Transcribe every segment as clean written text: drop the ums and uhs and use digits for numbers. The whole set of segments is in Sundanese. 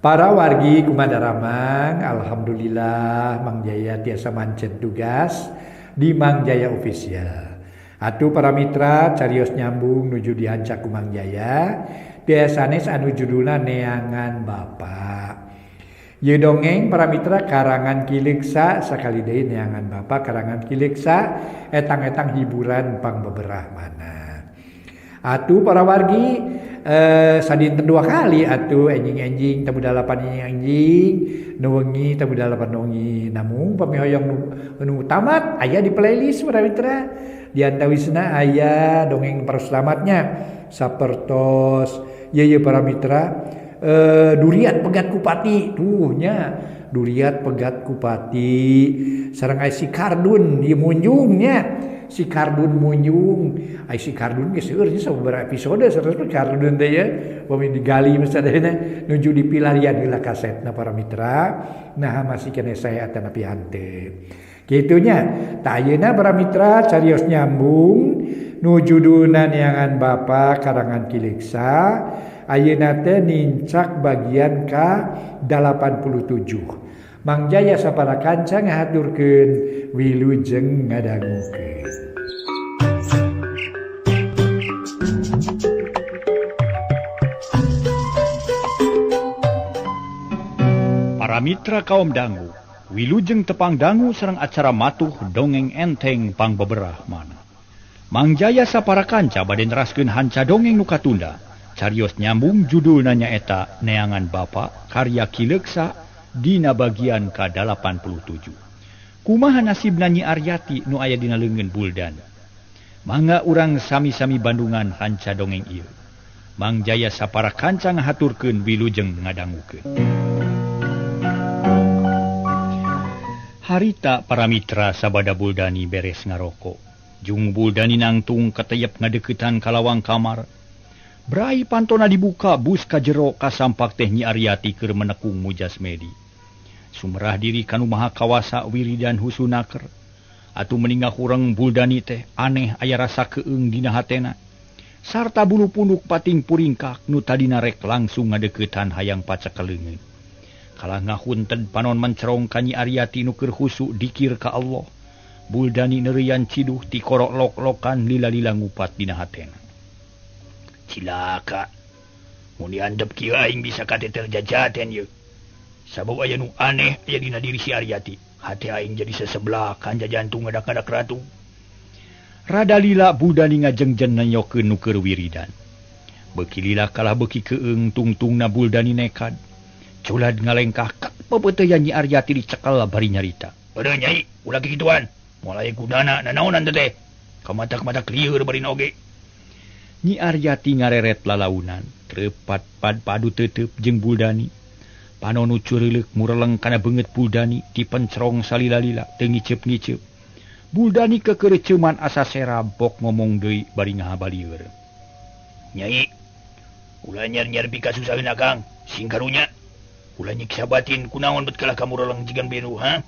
Para wargi Kumadaramang, alhamdulillah Mang Jaya tiasa mancen tugas di Mang Jaya Official. Atuh para mitra carios nyambung nuju dihancak ku Mang Jaya, biasane anu judulna Neangan Bapak. Ye dongeng para mitra karangan Kileksa sakali deui Neangan Bapak karangan Kileksa etang-etang hiburan pang beberah mana. Atuh para wargi sadinten 2 kali atuh enjing-enjing tamu dalapan enjing nu wengi tamu dalapan wengi namung pamihoyong nu tamat aya di playlist para mitra di antawisna aya dongeng para selamatnya sapertos ye para mitra Duriat Pegat Kupati tuhnya Duriat Pegat Kupati sareng aya si Kardun ieu munjungnya si Kardun munjung ai si Kardun geus seueur nya sababaraha episode sanes Kardun teh ya pami digali masadana nuju dipilarian heula kasetna para mitra nah masih kene saya atanapi hanteu kitunya tah ayeuna para mitra carios nyambung nu judulna Neangan Bapak karangan Kileksa ayeuna teh nincak bagian ka 87 Mang Jaya sapara kanca ngahaturkeun wilujeng ngadangukeun. Para mitra kaum dangu, wilujeng tepang dangu sareng acara matuh dongeng enteng pang beberah mana. Mang Jaya sapara kanca bade neraskeun hanca dongeng nu katunda. Carios nyambung judulna nyaeta Neangan Bapak karya Kileksa dina bagian ka-87. Kumaha nasibna Nyi Aryati nu aya dina leungeun Buldan. Mangga urang sami-sami Bandungan hanca dongeng ieu. Mang Jaya sapara kanca ngahaturkeun wilujeng ngadangukeun. Harita para mitra sabada Buldani beres ngaroko. Jung Buldani nangtung katayep ngadeuketan ka lawang kamar. Brai pantona dibuka bus ka jero kasampak teh Nyi Aryati keur menekung mujasmedi. Sumerah diri kanu maha kawasa wiridan husunaker. Atuh meninggal kurang Buldani teh aneh aya rasa keung dina hatena. Sarta bulu punduk pating puringkak nu tadina rek langsung ngadeuketan hayang pacekeleungeun. Kalah ngahunted panon mencerong ka Nyi Aryati nu keur husu dikir ka Allah. Buldani neurian ciduh ti korok lok-lokan lila-lila ngupat dina hatena. Cilaka, mun diandep kieu aing bisa kate terjajaten ye. Sabab aya nu aneh aya dina diri si Aryati. Hati aing jadi sesebelah kanja jantung ngadak-ngadak ratu. Rada lila Buldani ngajengjen nanyokeun nu keur wiridan. Beuki lila kalah beuki keung tungtungna Buldani nekad. Culad ngalengkah kat pepeuteyan Nyi Aryati dicekel bari nyarita. Beureun Nyai, ulah kikituan. Moal aya gunana nanaonan teh. Kamatak-matak lieur bari oge. Nyi Aryati ngareret lalaunan, trepat padu teuteup jeung Buldani. Panon nu cureulek mureleng kana beungeut Buldani dipencerong salila-lila teu ngiceup-ngiceup. Buldani kekeureuceuman asa serabok ngomong deui bari ngahabalieur. Nyai, ulah nyar-nyar pika susaheun akang, sing karunya. Ulah nyiksa batin kunaon bet kalah kamureleng jigan beru, ha?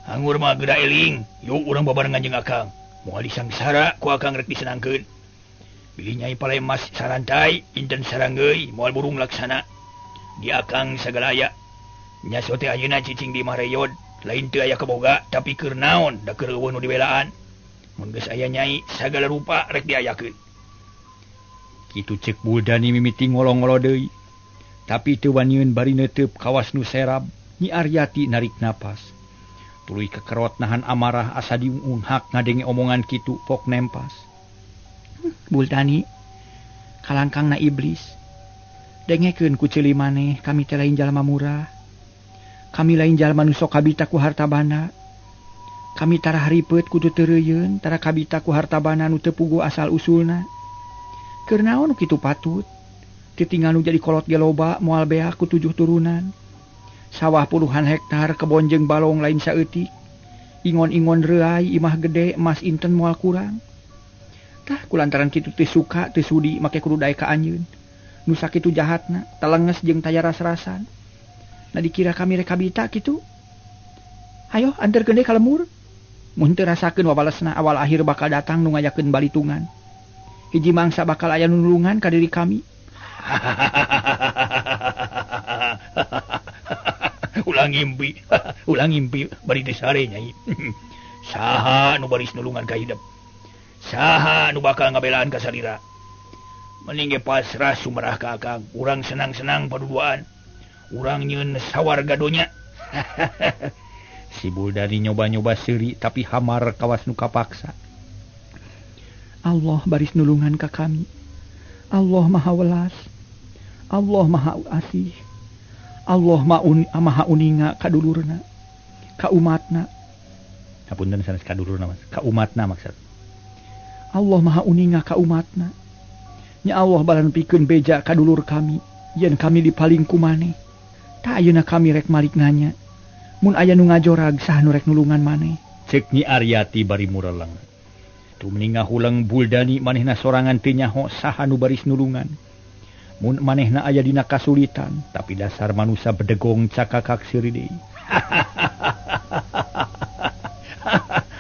Anggur mah geda eling, yuk urang babarengan jeung akang. Moal disangsara ku akang rek disenangkeun. Bilih Nyai Palemas sarantai, inten saranggeui, moal burung laksana. Di akang sagala aya. Nya sote ayeuna cicing di mareyod, lain teu aya keboga, tapi keur naon da keur eueuh nu dibelaan. Mun geus aya Nyai, sagala rupa rek diayakeun. Kitu ceuk Buldani mimiti ngolo-ngolo deui. Tapi teu wanieun bari neuteup kawas nu serab, Nyi Aryati narik napas. Tuluy kekerot nahan amarah asa diunghak ngadenge omongan kitu pok nempas. Buldani, kalangkangna iblis. Dengekeun ku ceuli maneh, kami teh lain jalma murah. Kami lain jalma nu sok kabita ku harta banda. Kami tara haripeut kudu teureuyeun, tara kabita ku harta banda nu teu puguh asal usulna. Keur naon kitu patut? Titinggal nu jadi kolot ge loba moal beak ku 7 turunan. Sawah puluhan hektar kebon jeung balong lain saeutik. Ingon-ingon reuai imah gede emas inten moal kurang. Tah kulantaran kitu teu suka teu sudi make kudu daek ka anjeun. Nu sakitu jahatna, talenges jeung taya ras-rasan. Na dikira kami rek kabita kitu. Hayo anterkeun deui ka lemur. Mun teu rasakeun wabalesna awal akhir bakal datang nu ngajakeun balitungan. Hiji mangsa bakal aya nulungan ka diri kami. ulang ngimpi ulang ngimpi bari teh sare nyai. Saha nu baris nulungan ka hidup, saha nu bakal ngabelaan ka salira. Mending ge pasrah sumerah ka akang, urang senang-senang paduduaan, urang nyeun sawarga donya. Si Buldani nyoba-nyoba seuri tapi hamar kawas nu kapaksa. Allah baris nulungan ka kami. Allah maha welas, Allah maha asih, Allah maha uninga ka dulurna, ka umatna. Hapunten sanes ka dulurna Mas, ka umatna maksud. Allah maha uninga ka umatna. Nya Allah balan pikeun beja ka dulur kami, yen kami dipaling ku maneh. Ta ayeuna kami rek malik nanya, mun aya nu ngajorag saha nu rek nulungan maneh. Ceuk Nyi Aryati bari mureleng. Tu meninga hulang Buldani manehna sorangan teu nyaho saha nu baris nulungan. Mun manehna aya dina kasulitan, tapi dasar manusia bedegong cakakak seuri deui.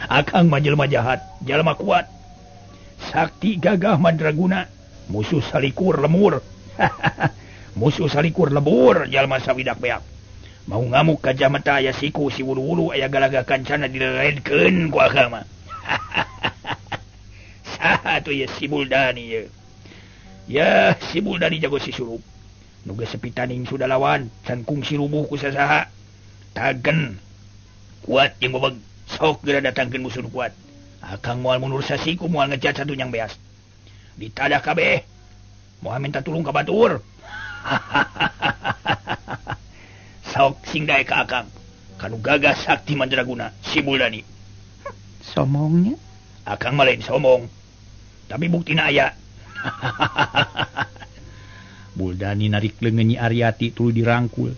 Akang mah jelema jahat, jelema kuat. Sakti gagah madraguna, musuh salikur lemur. Musuh salikur lebur, jalma sawidak beak. Mau ngamuk ka jamata aya siku si wulu-wulu aya galaga kancana dileredkeun ku akang mah. Saha atuh ya si Buldani ye. Ya si Buldani jago si surup. Nu geus sepitaning sudah lawan, can kungsi rubuh ku sasaha. Tagen kuat jeung bebeg, sok geura datangkeun musuh nu kuat. Akang moal mundur sasiku moal ngecat satu nyang beas. Ditadah kabeh. Moal minta tulung ka batur. Sok sing dae ka akang. Kanu gagah sakti mandraguna si Buldani. Somongnya? Akang mah lain somong. Tapi buktina aya. Buldani narik leungeun Nyi Aryati tuluy dirangkul.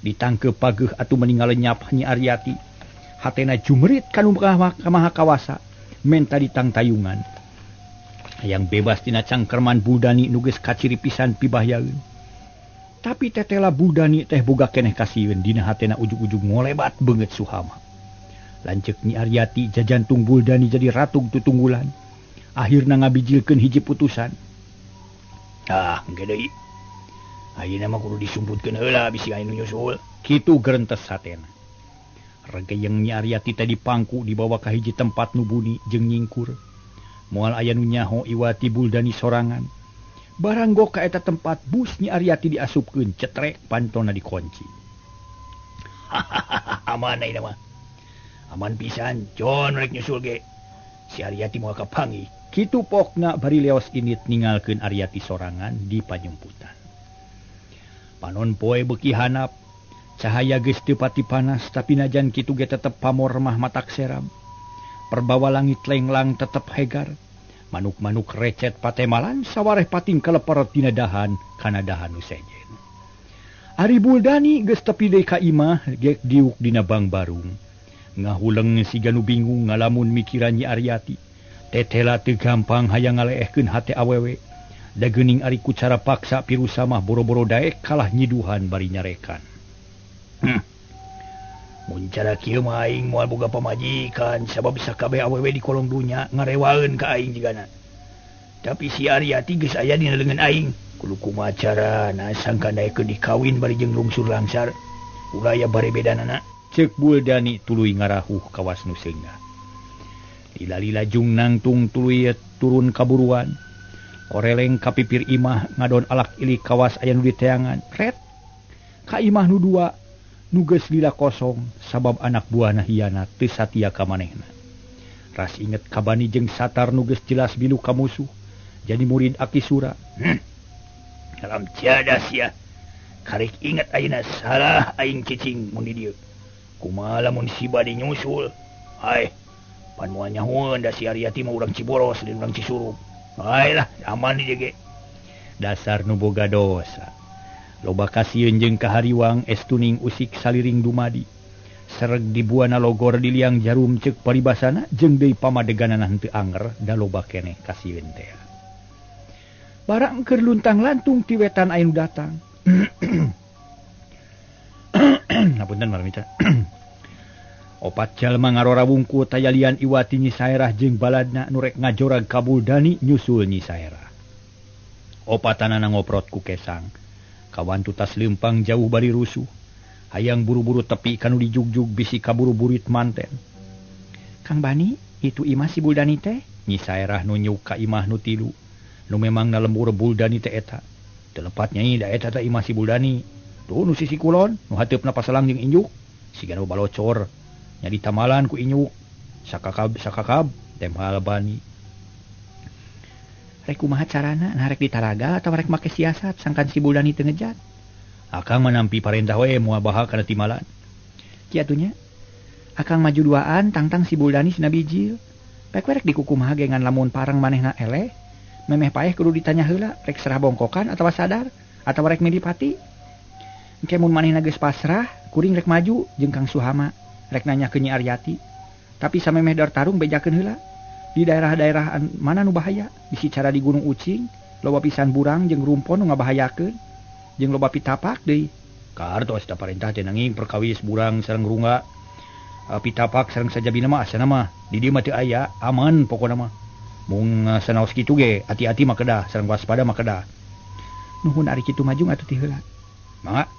Ditangkep pageuh atuh meninggal lenyap Nyi Aryati. Hatena jumrit kanu maha kawasa, menta ditang tayungan. Yang bebas tina cangkerman Buldani nu geus kaciri pisan pibahyaeun. Tapi tetela Buldani teh boga keneh kasieun dina hatena ujug-ujug ngolebat beungeut suhama. Lanceuk Nyi Aryati jajantung Buldani jadi ratug tutunggulan. Akhirna ngabijilkeun hiji putusan. Ah, engke deui. Ayeuna mah kudu disumputkeun heula bisi anu nyusul. Kitu geurentes hatena. Regeyeng Nyi Aryati teh dipangku dibawa ka hiji tempat nu buni jeung nyingkur. Moal aya nu nyaho Iwati Buldani sorangan. Barang go ka eta tempat bus Nyi Aryati diasupkeun cetrek pantona dikunci. Aman ayeuna mah. Aman pisan, Jon rek nyusul ge. Si Aryati moal kapanggih. Kitu pokna bari leos init ninggalkeun Aryati sorangan di panyumputan. Panon poe beuki hanap, cahaya geus teu pati panas tapi najan kitu ge tetep pamor mah matak seram. Perbawa langit lenglang tetep hegar. Manuk-manuk recet patemalan sawareh pating kaleparot dina dahan kana dahan nu sejen. Ari Buldani geus tepi deui ka imah gek diuk dina bang barung. Ngahuleng siga nu bingung ngalamun mikiran Nyi Aryati. Tetela teu gampang hayang ngaleehkeun hate awewe. Da geuning ari ku cara paksa pirusa mah boro-boro daek kalah nyiduhan bari nyarekan. Mun cara kieu mah aing moal boga pamajikan sabab sakabeh awewe di kolong dunya ngarewaeun ka aing jigana. Tapi si Aryati geus aya dina leungeun aing. Kudu kumaha carana sangka daekeun dikawin bari jeung lungsur langsar. Ulah aya barebedanana. Ceuk Buldani tuluy ngarahuh kawas nu seunggah. Lila-lila jung nangtung tuluy turun kaburuan. Koreleng kapipir imah ngadon alak ilik kawas aya nu diteangan. Ret. Ka imah nu dua nu geus lila kosong sabab anak buahna hianat teu satia ka manehna. Ras inget kabani jeung satar nu geus jelas bilu ka musuh. Jadi murid Aki Sura. Alam ciadas ya. Karek inget ayeuna salah aing cicing mun di dieu. Kumaha lamun si badi nyusul. Hai. Pan moal nyahoeun da si Aryati mah urang Ciboros dan urang Cisurup. Hai lah, aman di ge. Dasar nu boga dosa. Loba kasieun jeung kahariwang estuning usik saliring dumadi. Sereg di buana logor di liang jarum ceuk paribasana jeung deui pamadeganana henteu anger da loba keneh kasieun teh. Barang keur luntang lantung ti wetan aya nu datang. Hapunten marmita. Opat jalma ngarora wungku tayalian Iwati Nyi Saerah jeung baladna nu rek ngajorag ka Buldani nyusul Nyi Saerah. Opatana ngoprot ku kesang. Kawan tutas lempang jauh bari rusuh. Hayang buru-buru tepi kanu dijugjug bisi kaburu burit manten. Kang Bani, itu imah si Buldani teh? Nyi Saerah nunjuk ka imah nu tilu. Nu memang na lembur Buldani teh eta. Telepat nyai da eta teh imah si Buldani. Tuh nu sisi kulon, nu hateupna pasalang jeung injuk. Sigana balocor. Nya ditamalan ku injuk. Sakakab temhal Bani. Rek kumaha carana? Nah rek ditaraga atau rek make siasat sangkan si Buldani teu ngejat? Akang menampi parentah we moal baha kana timalan. Kiatunya, akang maju duaan tangtang si Buldani sina bijil. Pek rek dikukumaha gengan lamun parang manehna eleh. Memeh paeh kudu ditanya heula rek serah bongkokan atawa sadar atawa rek milipati. Engke mun manehna geus pasrah, kuring rek maju jeung Kang Suhama rek nanya ke Nyi Aryati. Tapi samemeh dor tarung bejakeun heula. Di daerah-daerah mana nu bahaya? Bisi cara di Gunung Ucing, loba pisan burang jeung rumpon nu ngabahayakeun. Jeung loba pitapak deui. Kartos da parentah teh nanging perkawis burang sareng rungga. Pitapak sareng sajabina mah asana mah di dieu mah teu aya, aman pokona mah. Mung sanaos kitu ge, hati-hati mah kedah, sareng waspada mah kedah. Nuhun ari kitu maju atuh ti heula. Mangga.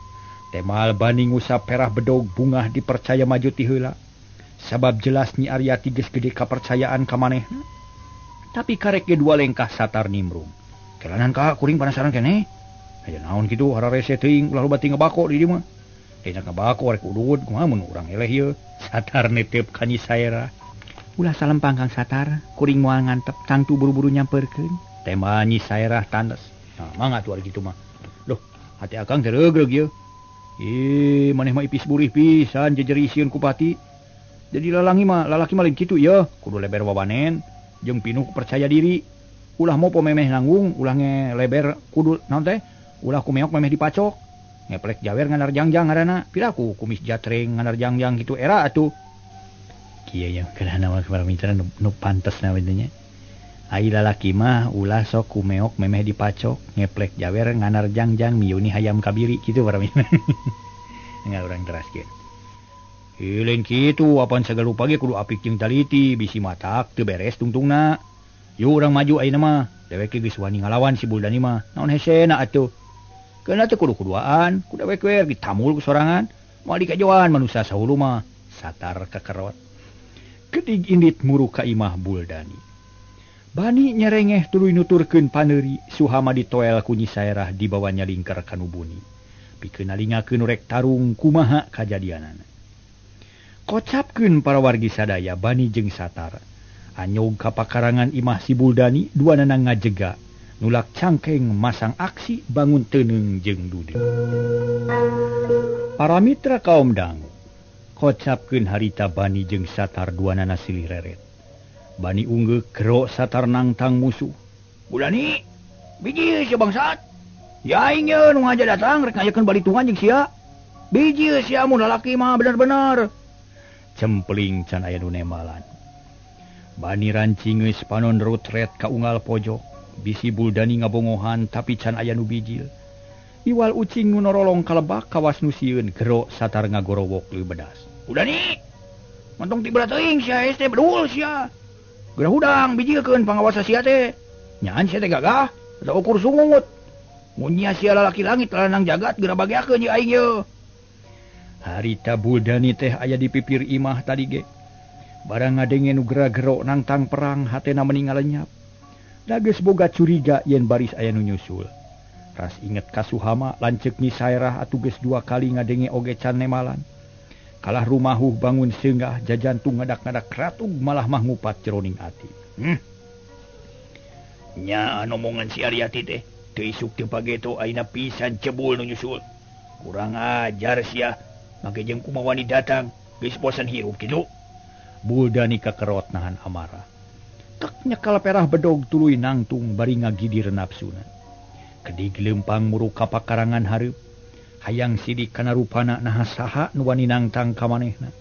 Temal Bani ngusap perah bedog bungah dipercaya maju ti heula. Sabab jelas Nyi Aryati geus gede kapercayaan ka manehna. Tapi karek ge dua lengkah satar nimrung. Kelanan ka kuring penasaran keneh. Aya naon kitu hararese teuing ulah loba ti ngabako di dieu mah. Dina ngabako rek udud kumaha mun urang eleh ieu. Satar netep ka Nyi Saerah. Ulah salempang Kang Satar, kuring moal ngantep tangtu buru-buru nyamperkeun. Tema Nyi Saerah tandes. Nah, mangga tuh ari kitu mah. Loh, hati akang teh regreg ieu. Maneh mah ipis burih pisan jejerisieun ku pati. Jadi lalaki mah lain kitu ya, kudu leber wawanen, jeung pinuh percaya diri. Ulah mopo memeh nanggung, ulah ngeleber kudu naon teh? Ulah kumeok memeh dipacok. Ngeplek jawer nganar jangjang ngaranna. Piraku kumis jatreng nganar jangjang kitu era atuh. Kieu nya keunana mah para mitra nu pantesna we nya. Ai lalaki mah ulah sok kumeok memeh dipacok, ngeplek jawer nganar jangjang miuni hayam kabiri kitu para mitra. Ngan urang teraskeun. Lain kitu, apaan segala lupa ge kudu apik jeung taliti, bisi matak teu beres tungtungna. Yuk urang maju ayeuna mah, dewek geus wani ngalawan si Buldani mah. Naon hesena atuh. Keuna teh kudu kuduaan, ku dewek we ditamul ku sorangan, moal dikajoan manusia sahulu mah. Satar kekerot. Gedig indit muru ka imah Buldani. Bani nyerengeh tuluy nuturkeun paneuri, Suhama ditoel ku Nyi Saerah dibawa nyalingker ka Nubuni. Pikeun nalingakeun rek tarung kumaha kajadianana. Kocapkeun para wargi sadaya Bani jeung Satar. Anyog ka pakarangan imah si Buldani duanana ngajega. Nulak cangkeng masang aksi bangun teuneng jeung dude. Para mitra kaum dangu. Kocapkeun harita Bani jeung Satar duanana silih reret. Bani unggeuh gero Satar nangtang musuh. Buldani, biji sia bangsat. Ya aing ye nu ngaja datang rek ngajakeun balitungan jeung sia. Biji sia mun lalaki mah bener-bener. Cempling can aya nu nemalan. Bani rancing geus panon rutret ka unggal pojok. Bisi Buldani ngabongohan tapi can aya nu bijil. Iwal ucing nu norolong kalebak kawas nu sieun gero Satar ngagorowok leuwih bedas. Buldani, montong ti berat teuing sia teh bedul sia. Gerah hudang bijilkeun pangawasa sia teh. Nyaan sia teh gagah, da ukur sungut. Mun nya sia lalaki langit lanang jagat geura bageakeun ye aing ye. Harita Buldani teh aya di pipir imah tadi ge. Barang ngadenge nu gera-gero nangtang perang hatena meninggal lenyap. Da geus boga curiga yen baris aya nu nyusul. Ras inget ka Suhama lanceuk Nyi Saerah atuh geus 2 kali ngadenge oge can nemalan. Kalah rumahuh bangun seunggah jajantung ngadak-ngadak ratug malah mah ngupat jeroning ati. Nya omongan si Aryati teh teu isuk teu pageto ayeuna pisan cebul nu nyusul. Kurang ajar sia. Make jeung kumaha wani datang, geus bosan hirup kitu. Buldani kakerot nahan amarah. Tek nyekal perah bedog tuluy nangtung bari ngagidir nafsuna. Gedig lempang muru ka pakarangan hareup. Hayang sidik kana rupana naha saha nu wani nangtang ka manehna.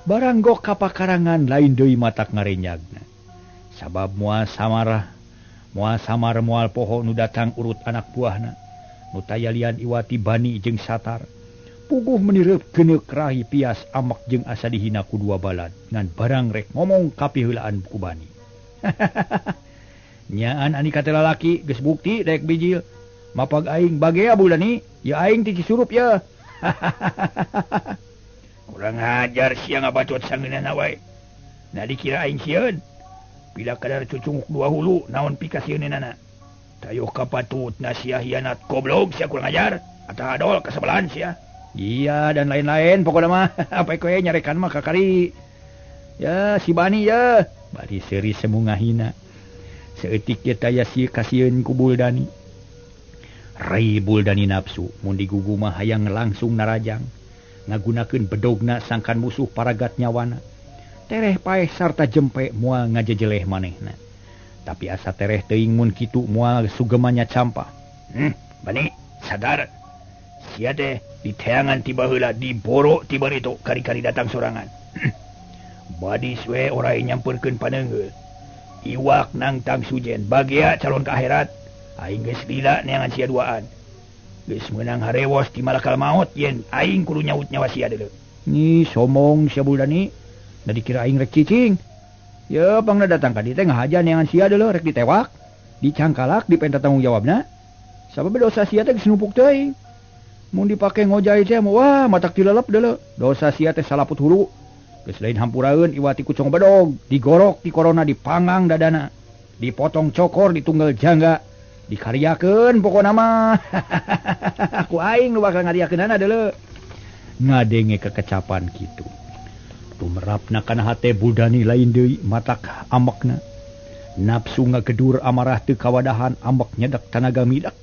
Barang gok ka pakarangan lain deui matak ngarenyagna. Sabab moal samar moal poho nu datang urut anak buahna. Nu tayalian iwati Bani jeung Satar. Puguh menireup geneuk rahi pias amak jeung asa dihina ku dua balad ngan barang rek ngomong kapiheulaan ku Bani. nyaan ani kata lalaki geus bukti daek bijil mapag aing bagea Buldani ya aing ti Cisurup ya. Kurang ajar sia ngabacot sangeunana wae. Na dikira aing sieun. Bila kadar cucunguk 2 hulu naon pikasieunana. Tayuh kapatutna sia hianat goblok sia kurang ajar. Atah adol kasebelahan sia. Iya dan lain-lain pokoknya mah apa kowe nyarekan mah kakari. Ya si Bani ya. Bari seuri semungahina. Seeutik ye taya si kasieun ku Buldani. Rai Buldani nafsu mun digugu mah hayang langsung narajang. Ngagunakeun bedogna sangkan musuh paragat nyawana. Tereh paeh sarta jempe moal ngajejeleh manehna. Tapi asa tereh teuing mun kitu moal sugemanya campa. Bani, sadar. Sia teh diteangan tiba heula diboro tiba itu kari-kari datang sorangan. Badi swe orai nyamperkeun paneungeul. Iwak nang tang sujen bagea calon ka akhirat. Aing geus lila neangan sia duaan. Geus meunang harewos ti malakal maut yen aing kudu nyaut nyawa sia deuleu. Ni somong sia Buldani. Da dikira aing rek cicing. Ya pangna datang ka dieu teh ngahaja neangan sia deuleu rek ditewak, dicangkalak dipenta tanggung jawabna. Sabab dosa sia teh geus numpuk teuing. Mun dipake ngojai teh wah matak tilelep deuleu. Dosa sia teh salaput hulu. Geus lain hampuraeun iwati kucong bedog, digorok ti korona dipanggang dadana. Dipotong cokor ditunggal jangga. Dikaryakeun pokona mah. Aku aing nu bakal ngaryakeunana deuleu. Ngadenge kekecapan kitu. Tumerapna kana hate Buldani lain deui matak ambekna. Nafsu ngagedur amarah teu kawadahan ambek nyedek tanaga midak.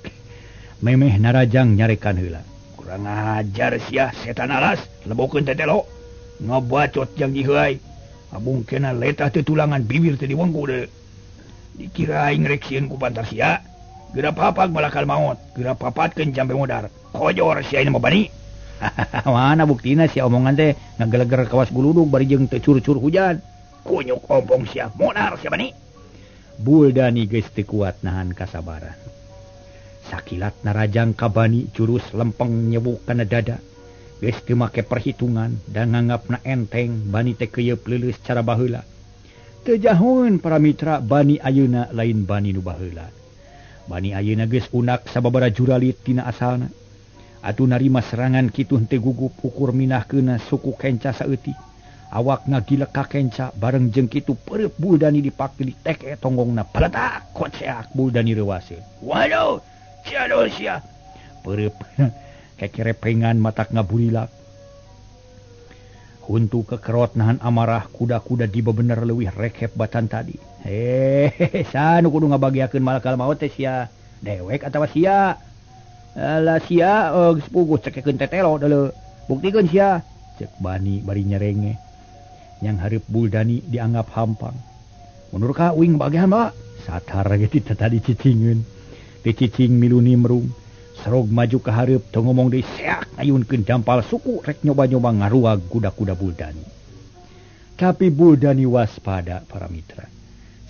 Memeh narajang nyarekan heula. Kurang ajar sia setan alas lebokeun tetelo. Ngabacot jang jiheuy. Abungkeuna letah teu tulangan bibir teu diwengku deuleu. Dikira aing rek sieun ku pantar sia. Geura papag malakal maut, geura papatkeun jambe modar. Kojor sia ieu mah Bani. Mana buktina sia omongan teh ngageleger kawas guludug bari jeung teu cur-cur hujan. Kunyuk ompong sia modar sia Bani. Buldani geus teu kuat nahan kasabaran. Sakilat narajang ka Bani jurus lempeng nyebuk kana dada. Geus teu make perhitungan dan nganggapna enteng Bani teh keuyeub leuleus cara baheula. Teu jahun para mitra Bani ayeuna lain Bani nu baheula. Bani ayeuna geus unak sababaraha juralit tina asalna. Atuh narima serangan kitu henteu gugup ukur minahkeunna suku Kenca saeutik. Awak ngagilek ka Kenca bareng jeung kitu pereup Buldani dipake diteke tonggongna paletak koceak Buldani reuwaseun. Waduh, sia dol sia. Pereup kekerepengan matak ngaburilak. Huntu kekerot nahan amarah kuda-kuda dibebener leuwih rekep batan tadi. Sanu kudu ngabagiakeun malakal maut teh sia dewek atawa sia. Alah sia geus puguh cekekeun tetelo deuleu. Buktikeun sia. Cek Bani bari nyerenge. Yang hareup Buldani dianggap hampang. Mundur ka uing bagian Mbak. Satar ge ti tadi cicingeun. Ti cicing milu nimrung. Serog maju ka hareup teu ngomong deui seak ngayunkeun jampal suku rek nyoba-nyoba ngaruag kuda-kuda Buldani. Tapi Buldani waspada para mitra.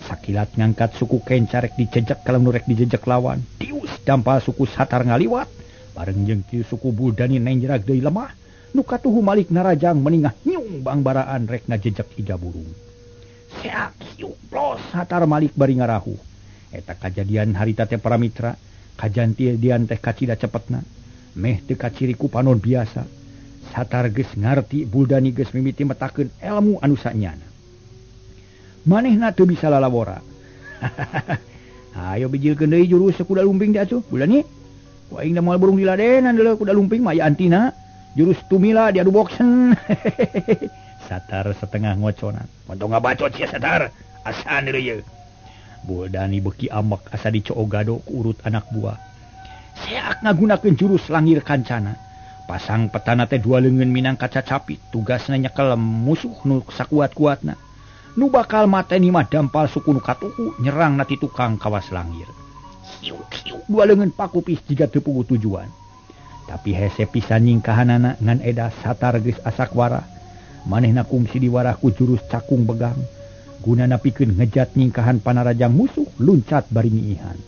Sakilat ngangkat suku Kenca rek dijejek kalau rek dijejek lawan. Tius jampal suku Satar ngaliwat. Bareng jeung tiu suku Buldani nenjrag deui lemah. Nu katuhu malik narajang meningah nyung bangbaraan rek ngajejek ija burung. Seak hiu plos Satar malik bari ngarahu. Eta kajadian harita teh para mitra. Kajantian teh kacida cepetna. Meh teu kaciri ku panon biasa. Satar geus ngarti Buldani geus mimiti metakeun ilmu anu sanyana. Manehna teu bisa lalabora. Ayo bijilkeun deui jurus kuda lumping di atuh Buldani. Ku aing da moal burung diladenan deuleu kuda lumping mah aya antina. Jurus tumila diadu boksen. Satar setengah ngoconan. Montong ngabacot sia Satar. Asan deuleu ieu. Buldani beuki amek asa dicoogado ku urut anak buah. Seak ngagunakeun jurus langir kancana. Pasang petana teh dua leungeun minang kaca capit. Tugasna nyekel musuh nu sakuat-kuatna. Nu bakal mateni mah dampal suku nu katuhu nyerang na ti tukang kawas langir. Hiu-hiu dua leungeun pakupis jiga teu puguh tujuan. Tapi hese pisan nyingkahanana ngan edah Satar geus asak warah. Manehna kungsi diwarah ku jurus cakung begang. Gunana pikeun ngejat nyingkahan panarajang musuh luncat bari ngiihan.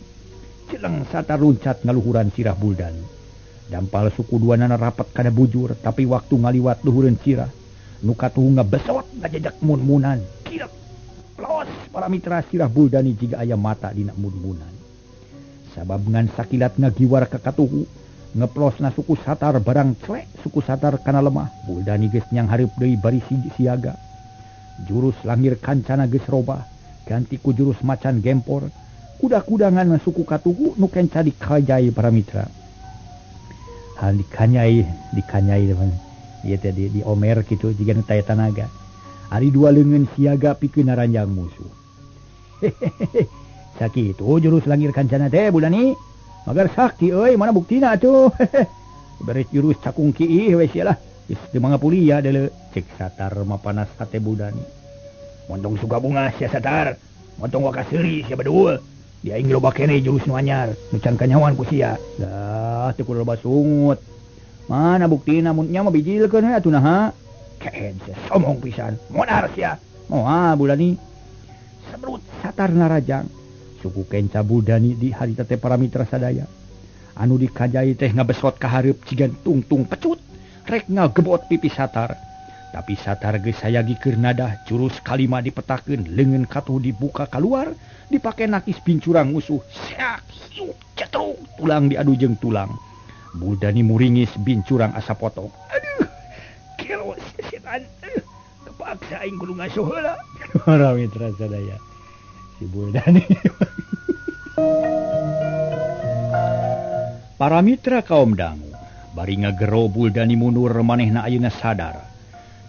Celeng Satar luncat ngaluhuran sirah Buldani. Dampal suku duanana rapet kana bujur tapi waktu ngaliwat luhureun sirah. Nu katuhu ngabesot ngajejak mun-munan. Kirep. Los para mitra sirah Buldani jika aya mata dina mun-munan. Sabab ngan sakilat ngagiwar ka katuhu, ngeplosna suku Satar barang celek suku Satar kana lemah. Buldani geus nyang hareup deui bari siaga. Jurus langir kancana geus robah, ganti ku jurus macan gempor. Kuda-kudangan suku katuhu nu kenca dikajai para mitra. Hal dikanyai teman. Ieu teh di Omer kitu jiga nu taya tanaga. Ari dua leungeun siaga pikeun naranjang musuh. Sakitu jurus langir kancana teh Buldani. Magar sakti euy mana buktina atuh. Beres jurus cakung kiih we sia lah. Geus teu mangapulia deuleu cek Satar mapanas hate Buldani. Montong suka bunga sia Satar. Montong waka seuri sia baduul. Di aing loba keneh jurus nu anyar, nu can kanyawan ku sia. Lah teu kudu loba sungut. Mana buktina mun nya mah bijilkeun we atuh naha. Keen sia somong pisan. Monar sia. Moal Buldani. Sabrut Satar narajang. Suku kenca Buldani di harita teh para mitra sadaya. Anu dikajai teh ngabesot ka hareup cigan tungtung pecut. Rek ngagebot pipi Satar. Tapi Satar geus sayagi keur nadah jurus kalima dipetakeun leungeun katuh dibuka keluar. Dipake nakis bincurang musuh. Seak, hiuk, cetruk. Tulang diadu jeung tulang. Buldani muringis bincurang asa potong. Aduh, kelo setan. Kepaksa aing kudu ngasuh heula. Para mitra sadaya. Si Buldani. Para mitra kaum dangu. Bari ngagero Buldani mundur manehna ayeuna sadar.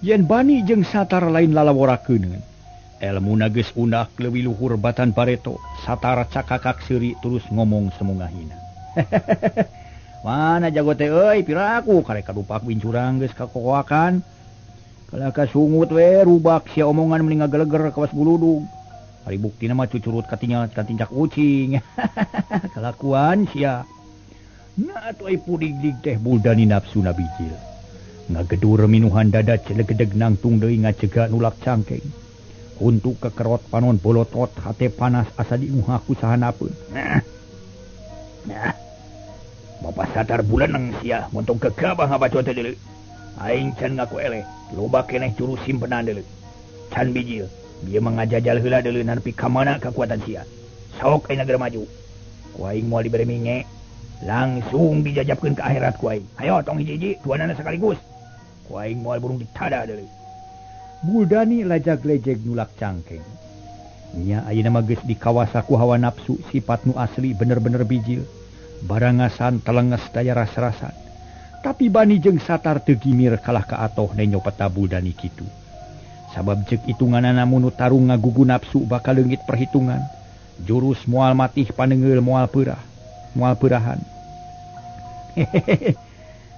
Yen Bani jeung Satar lain lalaworakeun. Elmuna geus undak leuwih luhur batan Pareto. Satar cakakak seuri terus ngomong semungahina. Mana jago teh euy piraku karek kadupak bincurang geus kakokoakan. Kalau kasungut we rubak sia omongan mending ngageleger kawas buludug. Ari buktina mah cucurut katingal katincak ucing. Kelakuan sia. Nah atuh ai pudig-dig teh Buldani nafsuna bijil. Ngagedur minuhan dada celegedeg nangtung deui ngacegak nulak cangkeng. Untuk kekerot panon bolotot hate panas asa diuhah ku sahanapeun. Nah. Bapak Satar bulaneng sia montong gegabah ngabacot teh deuleu. Aing can ngaku eleh, loba keneh jurus simpenan deuleu. Can bijil, dia mangajajal heula deuleu nepi ka mana kekuatan sia. Sok ayeuna geura maju. Ku aing moal dibere minge, langsung dijajabkeun ka akhirat ku aing. Hayo tong hiji-hiji duanana sakaligus. Ku aing moal burung ditada deuleu. Buldani lajag-lejeg nulak cangkeng. Nya ayeuna mah geus dikawasa ku hawa nafsu sifat nu asli bener-bener bijil. Barangasan telenges daya ras-rasan. Tapi Bani jeung Satar teu gimir kalah ka atoh nenyo peta Buldani kitu. Sabab ceuk itunganana mun nu tarung ngagugu nafsu bakal leungit perhitungan. Jurus moal matih paneungeul moal peurahan.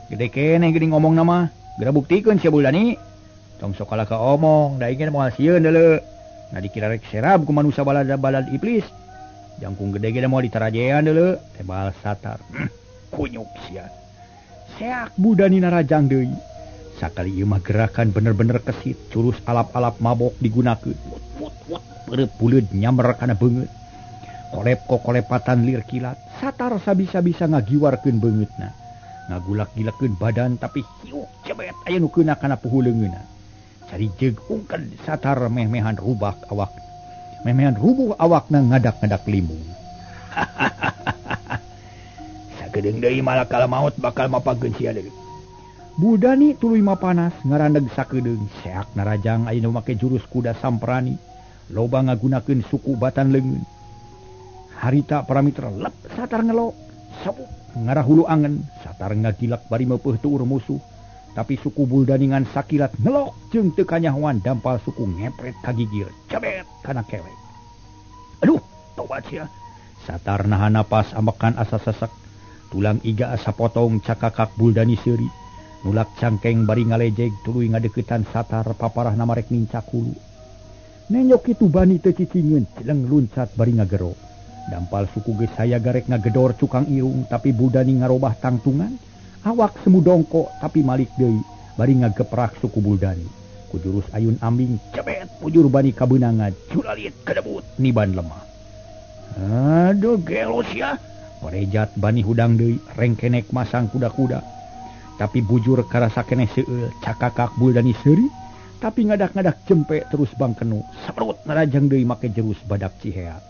Gede keneh geuning ngomongna mah. Geura buktikeun sia Buldani. Tong sok kalah ka omong, da ingin moal sieun deuleu. Na dikira rek serab ku manusia balad iblis. Jangkung gede ge moal ditarajean deuleu, teh baal Satar. Kunyuk sia. Seak Buldani narajang deui. Sakali ieu mah gerakan bener-bener kesit, curus alap-alap mabok digunakeun. Wut beureut buleud nyamber kana beungeut. Kolep kolepatan lir kilat, Satar sabisa-bisa ngagiwarkeun beungeutna. Ngagulak-gilakeun badan tapi hiuk cebet aya nu keuna kana puhu leungeunna. Cari jeug ungked Satar meh-mehan rubuh awakna ngadak-ngadak limbung. Sagedeung deui malakala maut bakal mapageun sia deui. Buldani tuluy mapanas ngarandeg sakedeung seak narajang ayeuna make jurus kuda samprani. Loba ngagunakeun suku batan leungeun. Harita para mitra lep Satar ngelok. Sabuk ngarahulu angen Satar ngagilak bari meupeuh tuur musuh. Tapi suku Buldani ngan sakilat ngelok jeung teu kanyahoan dampal suku ngepret kagigir cabet kana kewek. Aduh, tobat sia. Satar nahan napas ambekan asa sesek. Tulang iga asa potong cakakak Buldani seuri. Nulak cangkeng bari ngalejeg tuluy ngadeuketan Satar paparahna marek nincak hulu. Nenyok kitu Bani teu cicingeun cileng luncat bari ngagero. Dampal suku geus saya garek ngagedor cukang irung tapi Buldani ngarobah tangtungan. Awak semu dongko tapi malik deui bari ngageprak suku Buldani. Ku jurus ayun ambing cebet pujur Bani kabeunangan culalit kadebut niban lemah. Aduh gelos ya. Parejat Bani hudang deui rengkenek masang kuda-kuda. Tapi bujur karasa keneh seueul cakakak Buldani seuri tapi ngadak-ngadak jempe terus bangkenu saperut narajang deui make jerus badak ciheat.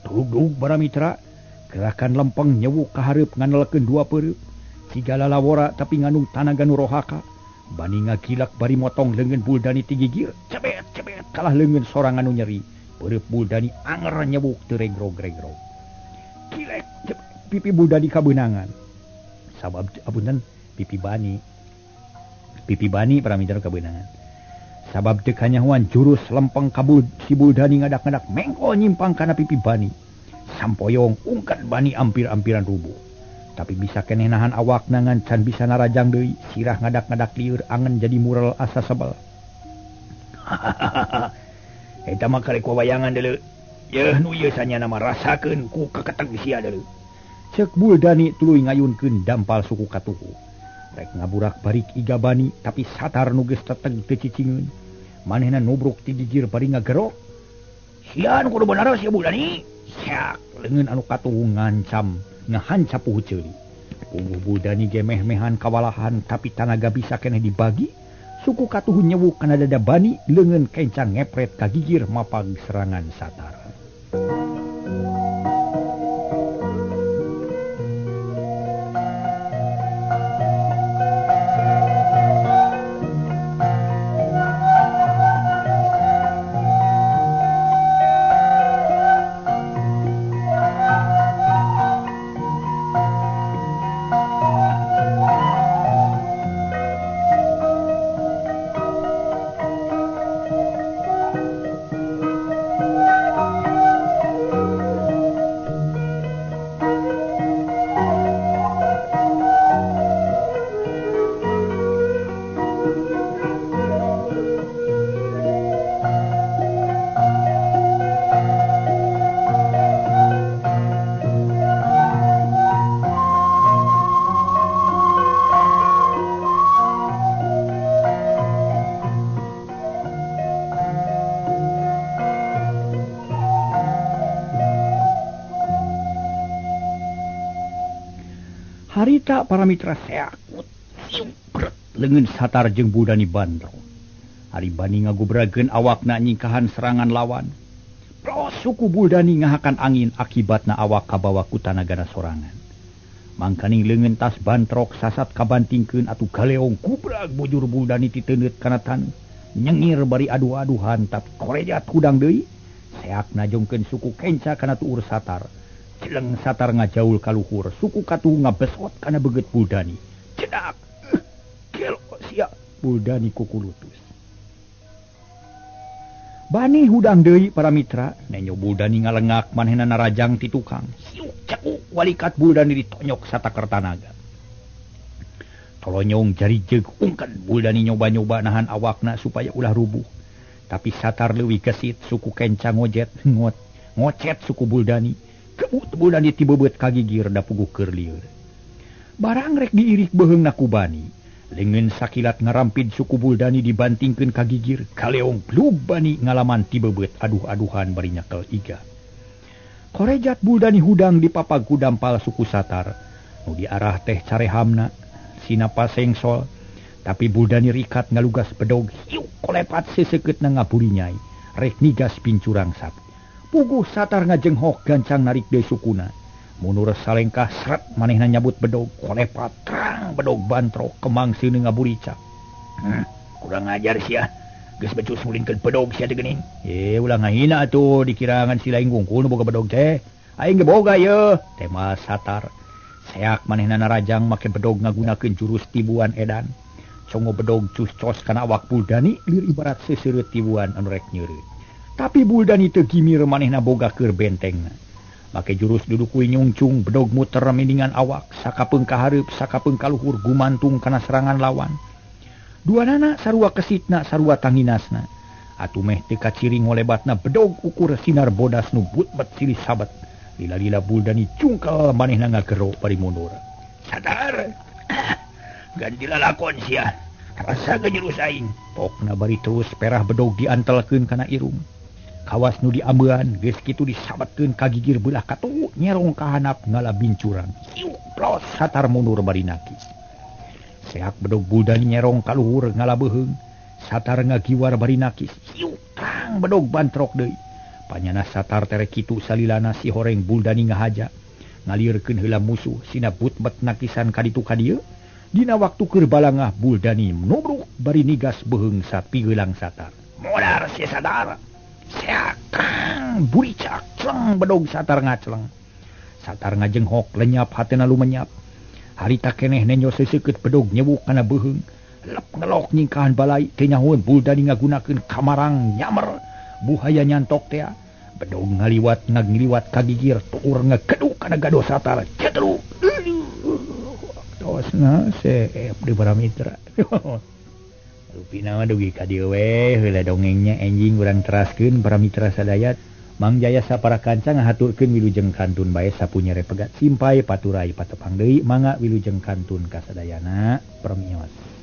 Dug para mitra, gerakan lempeng nyewuk ka hareup nganelkeun dua peureup. Sigala lawora tapi ngandung tanaga nu rohaka. Bani ngagilak bari motong leungeun Buldani ti gigir. Cebet kalah leungeun sorangan nu nyeri. Peureup Buldani anger nyewuk teu regrog-regrog. Kilek pipi Buldani kabeunangan. Sabab apunten pipi bani para mitra kabeunangan. Sabab teu kanyahoan jurus lempeng kabul si Buldani ngadak-ngadak mengko nyimpang kana pipi bani. Sampoyong ungkat bani ampir-ampiran rubuh. Tapi bisa keneh nahan awakna ngan can bisa narajang deui, sirah ngadak-ngadak lieur angen jadi mural asa sebel. Eta mah karek wayangan deuleu. Yeuh nu ieu sanyana mah rasakeun ku kaketeg sia deuleu. Ceuk Buldani tuluy ngayunkeun dampal suku katuhu. Rek ngaburak barik iga bani tapi satar nu geus teteg teu cicingeun. Manehna nubruk ti gigir bari ngagerok. Sia nu kudu bener sia Buldani. Sak leungeun anu katuhu ngancam ngahancap puhu ceuli. Puguh Buldani ge meh-mehan kawalahan tapi tanaga bisa keneh dibagi. Suku katuhu nyewuk kana dada bani leungeun kencang ngepret ka gigir mapag serangan satar. Harita para mitra seakut siupret leungeun satar jeung Buldani bandro. Ari bani ngagubrageun awakna nyingkahan serangan lawan. Pros suku Buldani ngahakan angin akibatna awak kabawa ku tanagana sorangan. Mangkaning leungeun tas bantrok sasat kabantingkeun atuh galeong kubrag bujur Buldani ti teuneut kana taneuh. Nyengir bari aduh-aduhan tapi korejat hudang deui. Seakna jongkeun suku kenca kana tuur satar. Celeng satar ngajaul kaluhur, suku katuhu ngabesot kana beget Buldani. Cedak, gelo sia Buldani kukulutus. Bani hudang deui para mitra, nenyo Buldani ngalengak manehna narajang ti tukang. Siuk cekuk walikat Buldani ditonyok satakar tanaga. Tolonyong jari jeug ungkad Buldani nyoba-nyoba nahan awakna supaya ulah rubuh. Tapi satar leuwih gesit suku kenca ngocet suku Buldani. Kebut Buldani ti bebeut kagigir da puguh keur lieur. Barang rek diirik beheungna ku bani. Leungeun sakilat ngarampid suku Buldani dibantingkeun kagigir. Kaleong blub bani ngalaman ti bebeut aduh-aduhan bari nyakel iga. Korejat Buldani hudang di papagu dampal suku satar. Nu diarah teh carehamna. Sina pasengsol. Tapi Buldani rikat ngalugas bedog. Hiuk kolepat seseukeutna ngaburi nyai. Rek nigas pincurang sapi. Puguh satar ngajenghok gancang narik deui sukuna. Munur salengkah seret manehna nyabut bedog kolepat terang bedog bantro kemang seuneung ngaburicak. Kurang ajar sia. Geus becus ngulinkeun bedog sia teh geuning. Ulah ngahina atuh dikirangan si laing gungkul nu boga bedog teh. Aing ge boga yeuh. Tema satar. Seak manehna narajang make bedog ngagunakeun jurus tibuan edan. Congo bedog cus-cos kana awak Buldani lir ibarat seseureut tibuan anu rek nyeureut. Tapi Buldani teu gimir manehna boga keur bentengna. Make jurus duduk kuy nyungcung bedog muter mindingan awak, sakapeung ka hareup, sakapeung ka luhur gumantung kana serangan lawan. Duanana sarua kesitna, sarua tanginasna. Atuh meh teu kaciring ngolebatna bedog ukur sinar bodas nu butbet silih sabet. Lila-lila Buldani cungkel manehna ngagero bari mundur. Sadar. Ganti lalakon sia. Rasa gejurus aing. Pokna bari terus perah bedog diantelkeun kana irung. Kawas nu diambean geus kitu disabetkeun ka gigir beulah katuhu nyerong ka handap ngala bincurang. Hiuk plos satar mundur bari naki. Seak bedog Buldani nyerong ka luhur ngala beuheung. Satar ngagiwar bari nakis. Kang bedog bantrok deui. Panyana satar terek kitu salilana si horeng Buldani ngahaja. Ngalirkeun heula musuh sina but-bet nakisan kaditu ka dieu. Dina waktu keur balangah Buldani nubruk bari nigas beheung sapi geulang satar. Modar si satar. Seakang buricak celeng bedog satar ngaceleng. Satar ngajenghok lenyap hatena lumenyap. Harita keneh nenyo seseukeut bedog nyewuk kana beheung. Lep ngelok nyingkahan balai teh nyahoeun Buldani ngagunakeun kamarang nyamer buhaya nyantok teh bedog ngaliwat ngiliwat ka gigir tuur ngakeduk kana gado satar cetruk tosna seep di para mitra rupina mah dugi ka dieu we heula dongengnya enjing urang teraskeun para mitra sadaya. Mang Jaya sapara kanca ngahaturkeun wilujeng kantun bae sapunya repegat simpai paturai patepang deui mangga wilujeng kantun kasadayana permios.